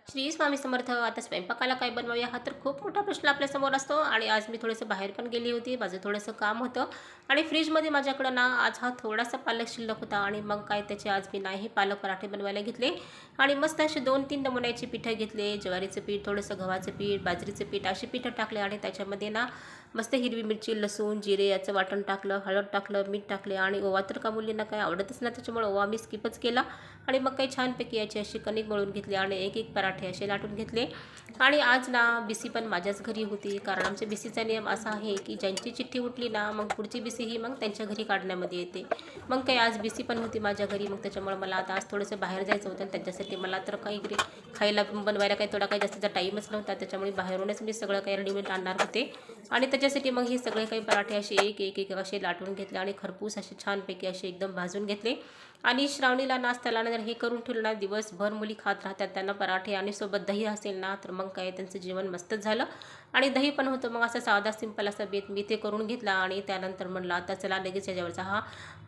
श्री स्वामी समर्थ. आता स्वयंपाकाला काय बनवाया हा तर खूप मोठा प्रश्न आपल्यासमोर असतो. आणि आज मी थोडंसं बाहेर पण गेली होती. माझं थोडंसं काम होतं आणि फ्रीजमध्ये माझ्याकडं ना आज हा थोडासा पालक शिल्लक होता आणि मग काय त्याचे आज मी नाही पालक पराठे बनवायला घेतले. आणि मस्त असे 2-3 नमुन्याचे पिठं घेतले. ज्वारीचं पीठ, थोडंसं गव्हाचं पीठ, बाजरीचं पीठ अशी पिठं टाकले आणि त्याच्यामध्ये ना मस्त हिरवी मिरची, लसूण, जिरे याचं वाटण टाकलं, हळद टाकलं, मीठ टाकले आणि ओवा तर का मुलींना काही आवडतच नाही, त्याच्यामुळे ओवा मी स्किपच केला. आणि मग काही छानपैकी याची अशी कणिक मळून घेतली आणि एक एक पराठे असे लाटून घेतले. आणि आज ना बिसी पण माझ्याच घरी होती, कारण आमच्या बिसीचा नियम असा आहे की ज्यांची चिठ्ठी उठली ना मग पुढची बिसी ही मग त्यांच्या घरी काढण्यामध्ये येते. मग काही आज बिसी पण होती माझ्या घरी, मग त्याच्यामुळे मला आता आज थोडंसं बाहेर जायचं होतं आणि त्याच्यासाठी मला तर काही खायला बनवायला काही थोडा काही जास्तीचा टाईमच नव्हता, त्याच्यामुळे बाहेरूनच मी सगळं काही रेडीमेड आणणार होते. आणि त्याच्यासाठी मग हे सगळे काही पराठे असे एक एक एक असे लाटून घेतले आणि खरपूस असे छानपैकी असे एकदम भाजून घेतले. आणि श्रावणीला नाश्त्याला जर हे करून ठेवलं ना, दिवसभर मुली खात राहतात. त्यांना पराठे आणि सोबत दही असेल ना तर मग काय त्यांचं जेवण मस्तच झालं. आणि दही पण होतं. मग असा साधा सिंपल असा बेत मी ते करून घेतला आणि त्यानंतर म्हणलं आता चला लगेच याच्यावरचा हा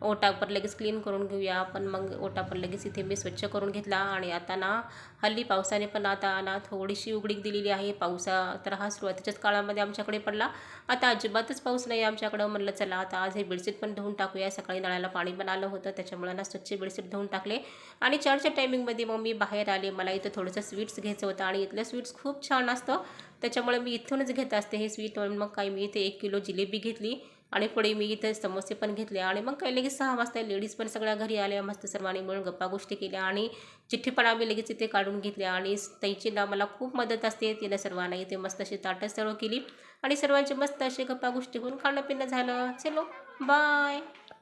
ओटा पण लगेच क्लीन करून घेऊया. पण मग ओटा पण लगेच इथे मी स्वच्छ करून घेतला. आणि आता ना हल्ली पावसाने पण आता ना थोडीशी उघडीक दिलेली आहे. पावसा तर हा सुरुवातीच्याच काळामध्ये आमच्याकडे पडला, आता अजिबातच पाऊस नाही आमच्याकडं. म्हणलं चला आता आज हे बेडशीट पण धुवून टाकूया. सकाळी नळाला पाणी पण आलं होतं, त्याच्यामुळे ना स्वच्छ बेडशीट धुवून टाकले. आणि 4च्या टायमिंगमध्ये मग मी बाहेर आले. मला इथं थोडंसं स्वीट्स घ्यायचं होतं आणि इथलं स्वीट्स खूप छान असतं, त्याच्यामुळे मी इथूनच घेत असते हे स्वीट. मग काही मी इथे 1 किलो जिलेबी घेतली आणि पुढे मी इथे समोसे पण घेतले. आणि मग काही लगेच 6 वाजता लेडीज पण सगळ्या घरी आल्या. मस्त सर्वांनी मिळून गप्पा गोष्टी केल्या आणि चिठ्ठी पण आम्ही लगेच इथे काढून घेतल्या. आणि ताईची ना मला खूप मदत असते, तिला सर्वांना इथे मस्त अशी ताटं सर्व केली आणि सर्वांची मस्त अशी गप्पा गोष्टी होऊन खाणं पिणं झालं. चलो बाय.